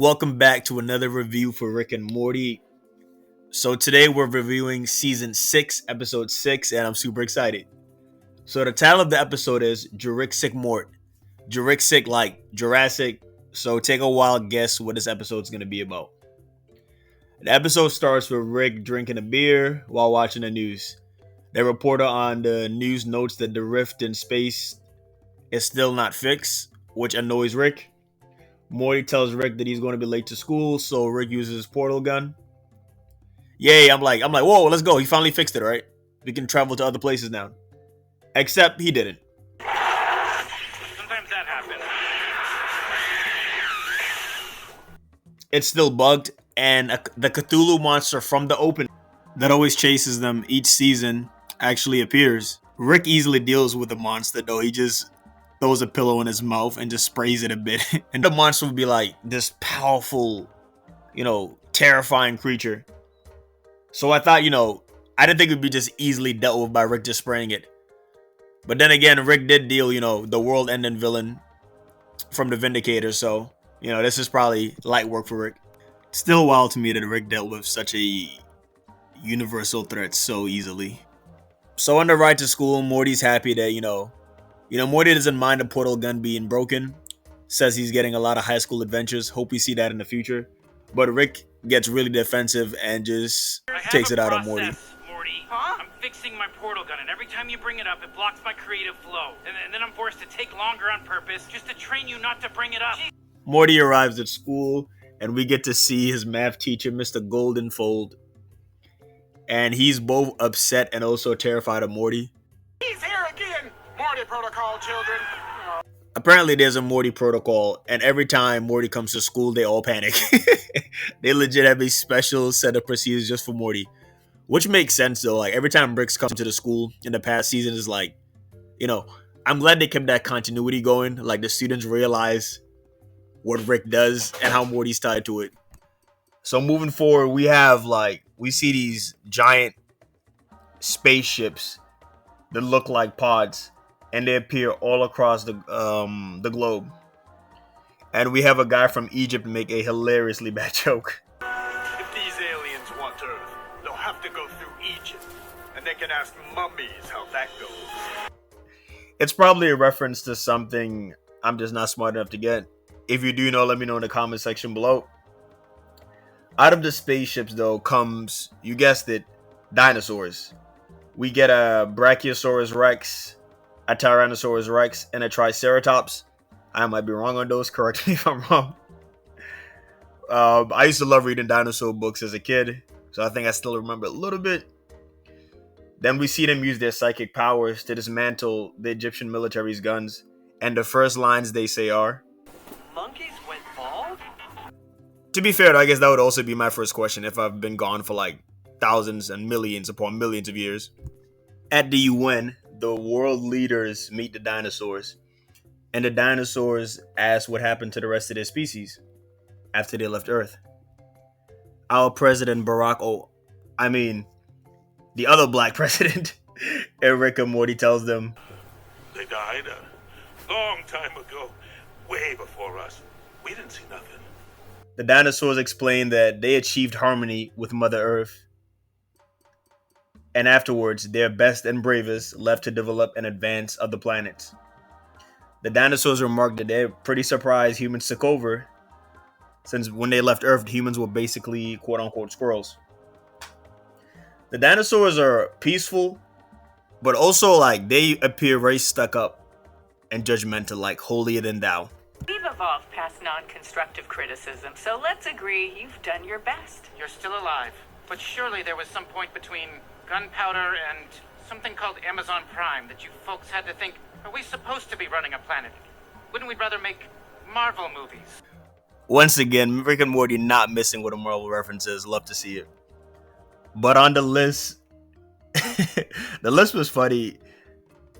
Welcome back to another review for Rick and Morty. So today we're reviewing season 6, episode 6, and I'm super excited. So the title of the episode is JURRASIC Mort. JURRASIC like Jurassic. So take a wild guess what this episode's gonna be about. The episode starts with Rick drinking a beer while watching the news. The reporter on the news notes that the rift in space is still not fixed, which annoys Rick. Morty tells Rick that he's going to be late to school, so Rick uses his portal gun. Yay, I'm like, whoa, let's go. He finally fixed it, right? We can travel to other places now. Except he didn't. Sometimes that happens. It's still bugged, and the Cthulhu monster from the open that always chases them each season actually appears. Rick easily deals with the monster, though. He just throws a pillow in his mouth and just sprays it a bit. And the monster would be like this powerful, terrifying creature. So I thought, I didn't think it would be just easily dealt with by Rick just spraying it. But then again, Rick did deal, the world-ending villain from the Vindicator. So, this is probably light work for Rick. Still wild to me that Rick dealt with such a universal threat so easily. So on the ride to school, Morty's happy that, Morty doesn't mind a portal gun being broken. Says he's getting a lot of high school adventures. Hope we see that in the future. But Rick gets really defensive and just takes it out on Morty. Huh? I'm fixing my portal gun, and every time you bring it up, it blocks my creative flow. And then I'm forced to take longer on purpose just to train you not to bring it up. Morty arrives at school, and we get to see his math teacher, Mr. Goldenfold. And he's both upset and also terrified of Morty. He's here again! Morty protocol, children! Apparently there's a Morty protocol, and every time Morty comes to school, they all panic. They legit have a special set of procedures just for Morty. Which makes sense though, like every time Rick's come to the school in the past season is like, I'm glad they kept that continuity going. Like the students realize what Rick does and how Morty's tied to it. So moving forward, we see these giant spaceships that look like pods, and they appear all across the globe. And we have a guy from Egypt make a hilariously bad joke. If these aliens want Earth, they'll have to go through Egypt. And they can ask mummies how that goes. It's probably a reference to something I'm just not smart enough to get. If you do know, let me know in the comment section below. Out of the spaceships, though, comes, you guessed it, dinosaurs. We get a Brachiosaurus Rex, a Tyrannosaurus Rex, and a Triceratops. I might be wrong on those. Correct me if I'm wrong. I used to love reading dinosaur books as a kid, so I think I still remember a little bit. Then we see them use their psychic powers to dismantle the Egyptian military's guns, and the first lines they say are, Monkeys went bald? To be fair, I guess that would also be my first question if I've been gone for like thousands and millions upon millions of years. At the UN, the world leaders meet the dinosaurs, and the dinosaurs ask what happened to the rest of their species after they left Earth. Our president the other black president, Rick and Morty tells them, They died a long time ago, way before us. We didn't see nothing. The dinosaurs explain that they achieved harmony with Mother Earth, and afterwards, their best and bravest left to develop and advance other planets. The dinosaurs remarked that they're pretty surprised humans took over, since when they left Earth, humans were basically quote-unquote squirrels. The dinosaurs are peaceful, but also they appear very stuck up and judgmental, like holier than thou. We've evolved past non-constructive criticism, so let's agree you've done your best. You're still alive. But surely there was some point between gunpowder and something called Amazon Prime that you folks had to think, are we supposed to be running a planet? Wouldn't we rather make Marvel movies? Once again, Rick and Morty not missing with a Marvel references. Love to see it. But on the list, the list was funny.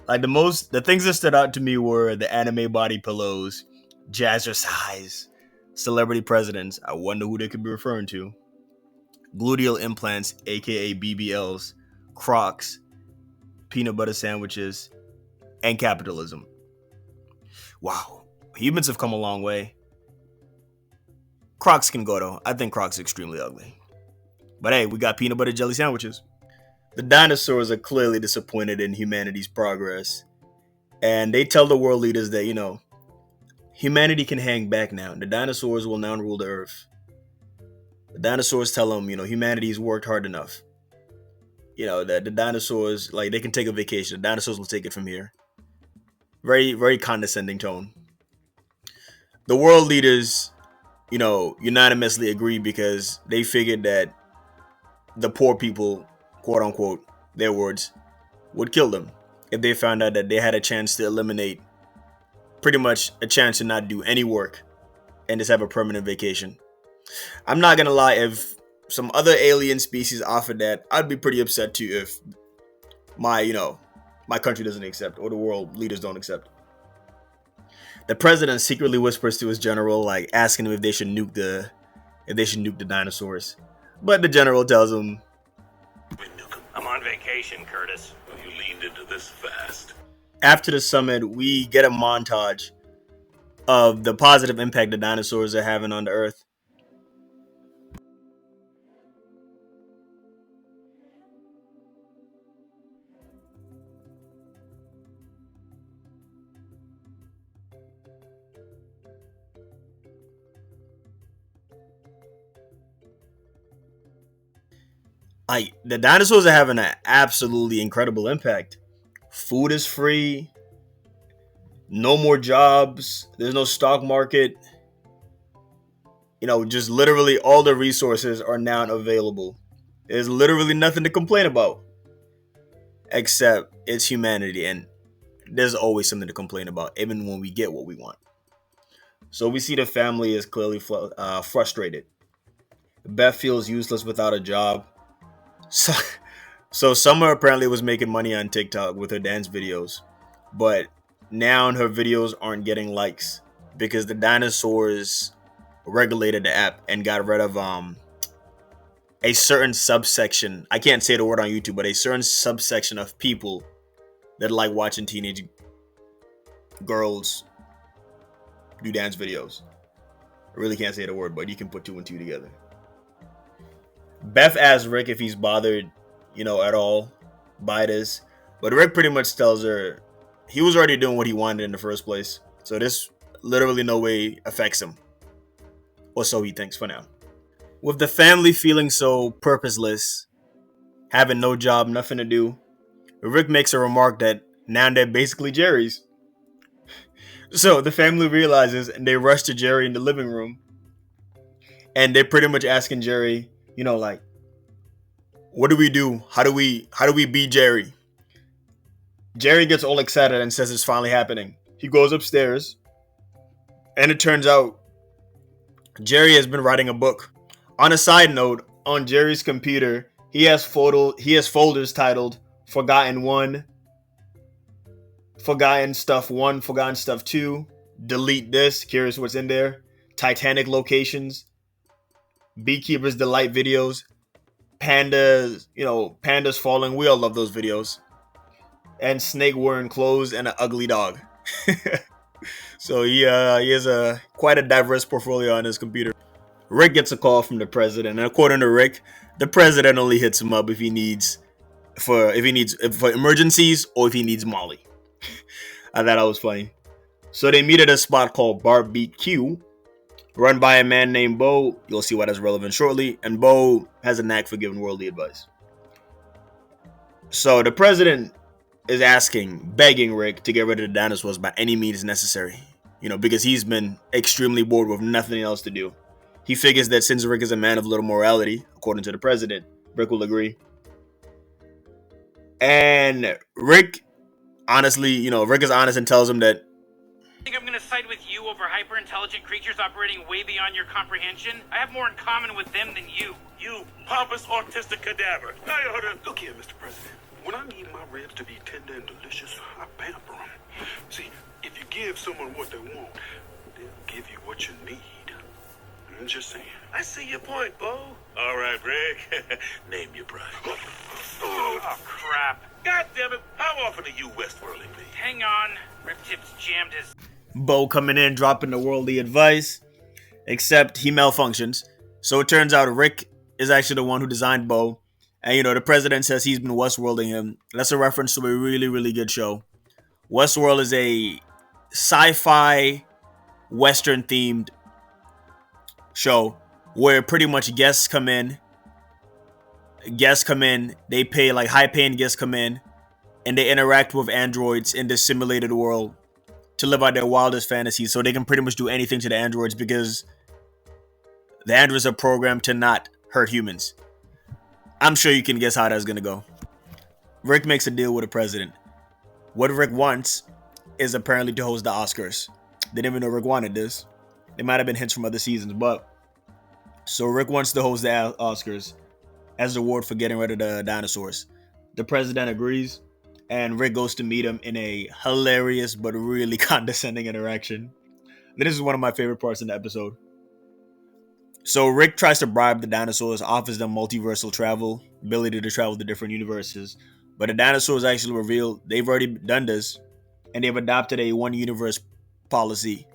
Like the things that stood out to me were the anime body pillows, jazzercise, celebrity presidents. I wonder who they could be referring to. Gluteal implants, aka BBLs, Crocs, peanut butter sandwiches, and capitalism. Wow, humans have come a long way. Crocs can go though. I think Crocs are extremely ugly. But hey, we got peanut butter jelly sandwiches. The dinosaurs are clearly disappointed in humanity's progress. And they tell the world leaders that, humanity can hang back now. The dinosaurs will now rule the earth. The dinosaurs tell them, humanity's worked hard enough. The dinosaurs, like, they can take a vacation. The dinosaurs will take it from here. Very, very condescending tone. The world leaders, unanimously agree because they figured that the poor people, quote unquote, their words, would kill them if they found out that they had a chance to eliminate, pretty much a chance to not do any work and just have a permanent vacation. I'm not gonna lie, if some other alien species offered that, I'd be pretty upset too if my country doesn't accept or the world leaders don't accept. The president secretly whispers to his general, like asking him if they should nuke the dinosaurs. But the general tells him, I'm on vacation, Curtis. You leaned into this fast. After the summit, we get a montage of the positive impact the dinosaurs are having on the earth. The dinosaurs are having an absolutely incredible impact. Food is free. No more jobs. There's no stock market. Just literally all the resources are now available. There's literally nothing to complain about. Except it's humanity, and there's always something to complain about, even when we get what we want. So we see the family is clearly frustrated. Beth feels useless without a job. So Summer apparently was making money on TikTok with her dance videos, but now her videos aren't getting likes because the dinosaurs regulated the app and got rid of a certain subsection. I can't say the word on YouTube, but a certain subsection of people that like watching teenage girls do dance videos. I really can't say the word, but you can put two and two together. Beth asks Rick if he's bothered, at all by this. But Rick pretty much tells her he was already doing what he wanted in the first place. So this literally no way affects him. Or so he thinks for now. With the family feeling so purposeless, having no job, nothing to do, Rick makes a remark that now they're basically Jerry's. So the family realizes and they rush to Jerry in the living room. And they're pretty much asking Jerry, like, what do we do? How do we beat Jerry? Jerry gets all excited and says it's finally happening. He goes upstairs, and it turns out Jerry has been writing a book. On a side note, on Jerry's computer, he has folders titled Forgotten 1, Forgotten Stuff 1, Forgotten Stuff 2, Delete This, curious what's in there, Titanic Beekeeper's Delight videos, pandas falling. We all love those videos. And snake wearing clothes and an ugly dog. So he has quite a diverse portfolio on his computer. Rick gets a call from the president, and according to Rick, the president only hits him up if he needs for emergencies or if he needs Molly. I thought that was funny. So they meet at a spot called Barbecue, run by a man named Bo. You'll see why that's relevant shortly. And Bo has a knack for giving worldly advice. So the president is begging Rick to get rid of the dinosaurs by any means necessary. Because he's been extremely bored with nothing else to do. He figures that since Rick is a man of little morality, according to the president, Rick will agree. And Rick, honestly, Rick is honest and tells him that I think I'm gonna side with you over hyper-intelligent creatures operating way beyond your comprehension. I have more in common with them than you. You pompous autistic cadaver. Now you heard it. Look here, Mr. President. When I need my ribs to be tender and delicious, I pamper them. See, if you give someone what they want, they'll give you what you need. I'm just saying. I see your point, Bo. All right, Rick. Name your price. Oh, crap. God damn it. How often are you Westworlding me? Hang on. Rip Tip's jammed his... Bo coming in, dropping the worldly advice. except he malfunctions. So it turns out Rick is actually the one who designed Bo. And, the president says he's been Westworlding him. That's a reference to a really, really good show. Westworld is a sci-fi, Western-themed show where pretty much guests come in. They pay, like, high-paying guests come in, and they interact with androids in this simulated world to live out their wildest fantasies. So they can pretty much do anything to the androids because the androids are programmed to not hurt humans. I'm sure you can guess how that's going to go. Rick makes a deal with the president. What Rick wants is apparently to host the Oscars. They didn't even know Rick wanted this. There might have been hints from other seasons, but... So Rick wants to host the Oscars as a reward for getting rid of the dinosaurs. The president agrees, and Rick goes to meet him in a hilarious but really condescending interaction. This is one of my favorite parts in the episode. So Rick tries to bribe the dinosaurs, offers them multiversal travel, ability to travel to different universes. But the dinosaurs actually reveal they've already done this, and they've adopted a one universe policy.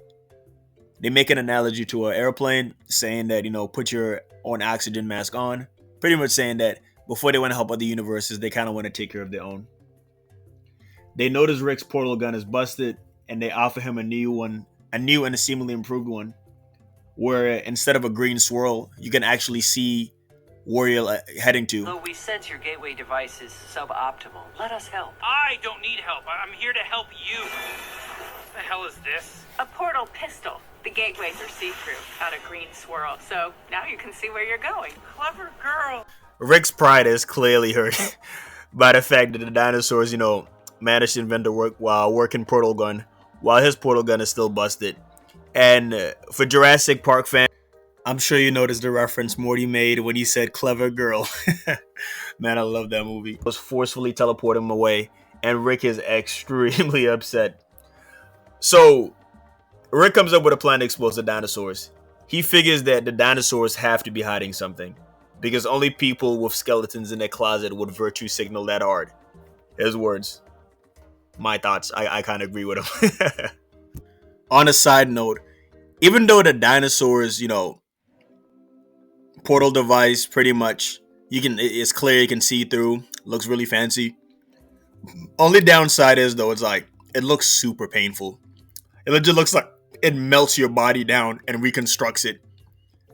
They make an analogy to an airplane, saying that, put your own oxygen mask on. Pretty much saying that before they want to help other universes, they kind of want to take care of their own. They notice Rick's portal gun is busted, and they offer him a new and a seemingly improved one, where instead of a green swirl, you can actually see where you're heading to. Though we sense your gateway device is suboptimal, let us help. I don't need help. I'm here to help you. What the hell is this? A portal pistol. The gateways are see-through, not a green swirl. So now you can see where you're going. Clever girl. Rick's pride is clearly hurt by the fact that the dinosaurs, managed to invent a working portal gun while his portal gun is still busted. And for Jurassic Park fans, I'm sure you noticed the reference Morty made when he said clever girl. Man, I love that movie. He was forcefully teleporting him away, and Rick is extremely upset. So Rick comes up with a plan to expose the dinosaurs. He figures that the dinosaurs have to be hiding something, because only people with skeletons in their closet would virtue signal that hard. His words. My thoughts. I kind of agree with him. On a side note, even though the dinosaurs, portal device pretty much it's clear, you can see through, looks really fancy. Only downside is though, it looks super painful. It just looks like it melts your body down and reconstructs it.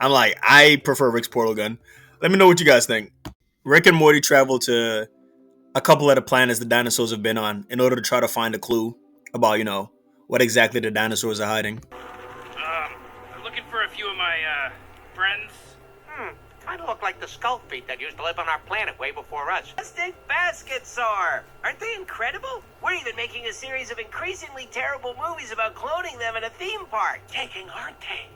I prefer Rick's portal gun. Let me know what you guys think. Rick and Morty travel to a couple of the planets the dinosaurs have been on in order to try to find a clue about, what exactly the dinosaurs are hiding. I'm looking for a few of my, friends. Kind of look like the skull feet that used to live on our planet way before us. Plastic baskets are! Aren't they incredible? We're even making a series of increasingly terrible movies about cloning them in a theme park. Taking, aren't they?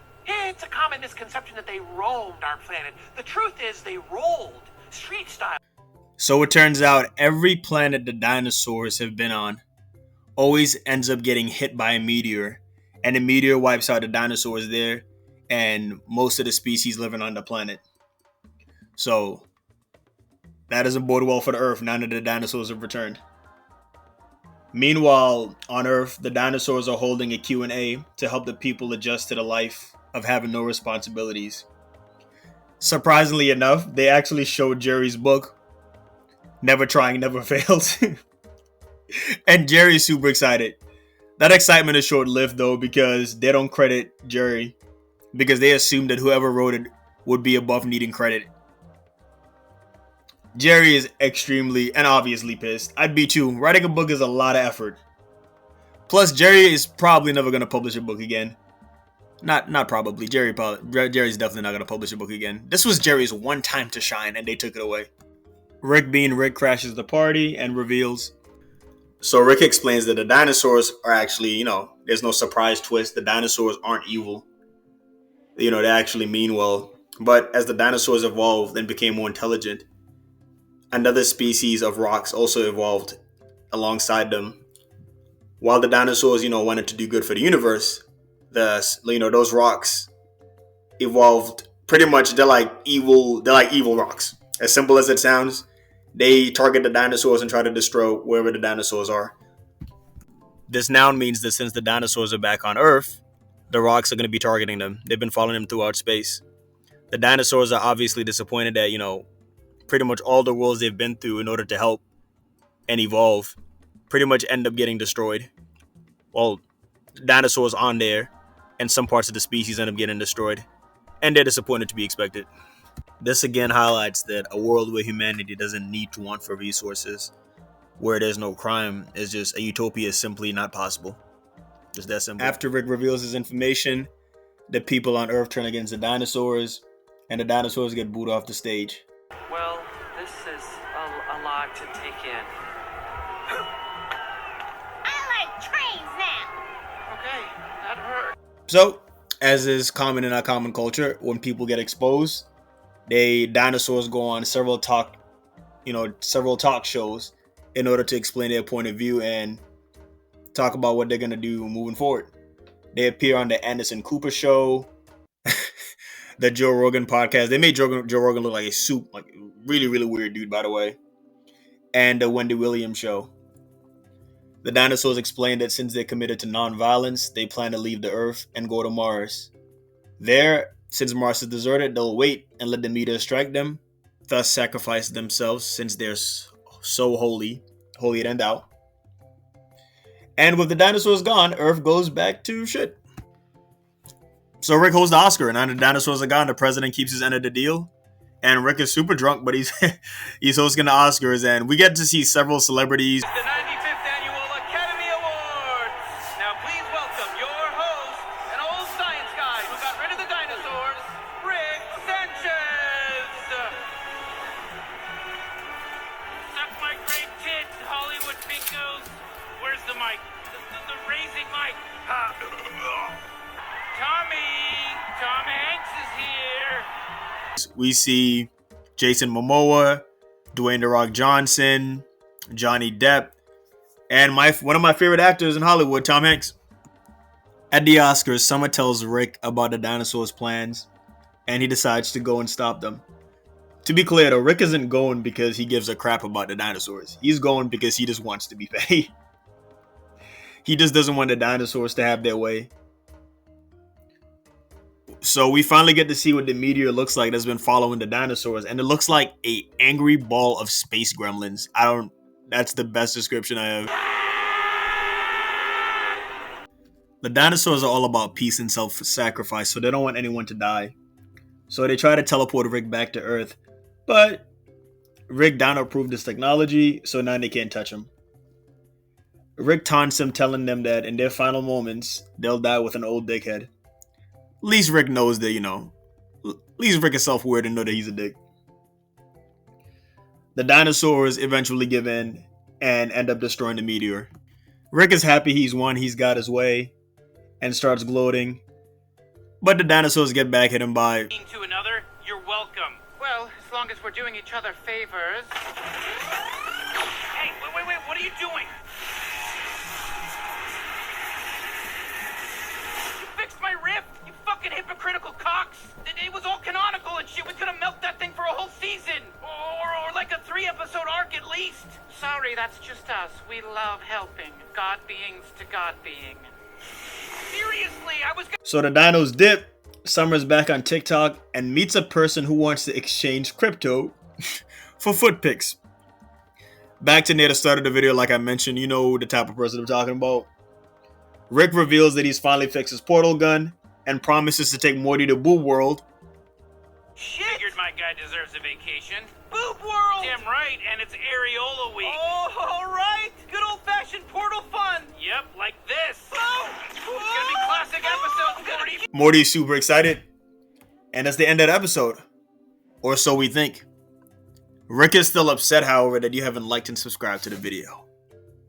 It's a common misconception that they roamed our planet. The truth is they rolled, street style. So it turns out every planet the dinosaurs have been on always ends up getting hit by a meteor, and the meteor wipes out the dinosaurs there and most of the species living on the planet. So that doesn't bode well for the Earth now that the dinosaurs have returned. Meanwhile, on Earth, the dinosaurs are holding a Q&A to help the people adjust to the life of having no responsibilities. Surprisingly enough, they actually showed Jerry's book, Never Trying Never Fails. And Jerry's super excited. That excitement is short-lived though, because they don't credit Jerry, because they assume that whoever wrote it would be above needing credit. Jerry is extremely and obviously pissed. I'd be too. Writing a book is a lot of effort. Plus, Jerry is probably never going to publish a book again. Not probably. Jerry's definitely not going to publish a book again. This was Jerry's one time to shine, and they took it away. Rick being Rick crashes the party and reveals. So Rick explains that the dinosaurs are actually, there's no surprise twist. The dinosaurs aren't evil. They actually mean well. But as the dinosaurs evolved and became more intelligent, another species of rocks also evolved alongside them. While the dinosaurs, wanted to do good for the universe, those rocks evolved pretty much. They're like evil rocks. As simple as it sounds, they target the dinosaurs and try to destroy wherever the dinosaurs are. This now means that since the dinosaurs are back on Earth, the rocks are going to be targeting them. They've been following them throughout space. The dinosaurs are obviously disappointed that, pretty much all the worlds they've been through in order to help and evolve pretty much end up getting destroyed. Well, dinosaurs on there and some parts of the species end up getting destroyed. And they're disappointed to be expected. This again highlights that a world where humanity doesn't need to want for resources, where there's no crime, is just a utopia simply not possible. Just that simple. After Rick reveals his information, the people on Earth turn against the dinosaurs, and the dinosaurs get booed off the stage. Well, this is a lot to take in. I like trains now. Okay, that hurt. So, as is common in our common culture, when people get exposed, dinosaurs go on several talk shows in order to explain their point of view and talk about what they're gonna do moving forward. They appear on the Anderson Cooper show, the Joe Rogan podcast. They made Joe Rogan look like a soup, like really, really weird dude, by the way. And the Wendy Williams show. The dinosaurs explain that since they're committed to non-violence, they plan to leave the Earth and go to Mars. There, since Mars is deserted, they'll wait and let the meteor strike them, thus sacrifice themselves since they're so holier than thou. And with the dinosaurs gone, Earth goes back to shit. So Rick holds the Oscar, and now the dinosaurs are gone. The president keeps his end of the deal. And Rick is super drunk, but he's hosting the Oscars, and we get to see several celebrities. The 95th Annual Academy Awards! Now please welcome your host, an old science guy who got rid of the dinosaurs, Rick Sanchez! Suck my great tits, Hollywood pinkos! Where's the mic? The raising mic! Tom Hanks is here! We see Jason Momoa, Dwayne "The Rock" Johnson, Johnny Depp, and one of my favorite actors in Hollywood, Tom Hanks. At the Oscars, Summer tells Rick about the dinosaurs' plans, and he decides to go and stop them. To be clear, though, Rick isn't going because he gives a crap about the dinosaurs. He's going because he just wants to be paid. He just doesn't want the dinosaurs to have their way. So we finally get to see what the meteor looks like that's been following the dinosaurs, and it looks like an angry ball of space gremlins. That's the best description I have. The dinosaurs are all about peace and self-sacrifice, so they don't want anyone to die. So they try to teleport Rick back to Earth, but Rick dino-approved this technology, so now they can't touch him. Rick taunts him, telling them that in their final moments, they'll die with an old dickhead. At least Rick knows that, at least Rick is self-aware to know that he's a dick. The dinosaurs eventually give in and end up destroying the meteor. Rick is happy he's won, he's got his way, and starts gloating. But the dinosaurs get back hit him by... To another, you're welcome. Well, as long as we're doing each other favors. Hey, wait, what are you doing? You fixed my rift, you fucking hypocritical cocks! It was all canonical and shit, we could have milked that thing for a whole season! Or like a 3-episode arc at least! Sorry, that's just us. We love helping. God beings to God being. Seriously, I was So the dinos dip, Summer's back on TikTok, and meets a person who wants to exchange crypto for foot pics. Back to near the start of the video, like I mentioned, you know the type of person I'm talking about. Rick reveals that he's finally fixed his portal gun and promises to take Morty to Boob World. Shit! Figured my guy deserves a vacation. Boob World! Damn right, and it's Areola week. Oh, alright! Good old-fashioned portal fun! Yep, like this. Oh! It's gonna be classic episodes, Morty. Morty's super excited. And that's the end of the episode. Or so we think. Rick is still upset, however, that you haven't liked and subscribed to the video.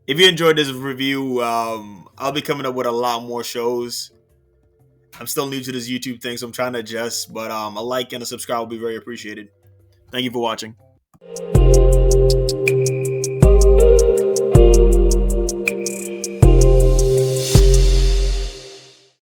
If you enjoyed this review, I'll be coming up with a lot more shows. I'm still new to this YouTube thing, so I'm trying to adjust. But a like and a subscribe will be very appreciated. Thank you for watching.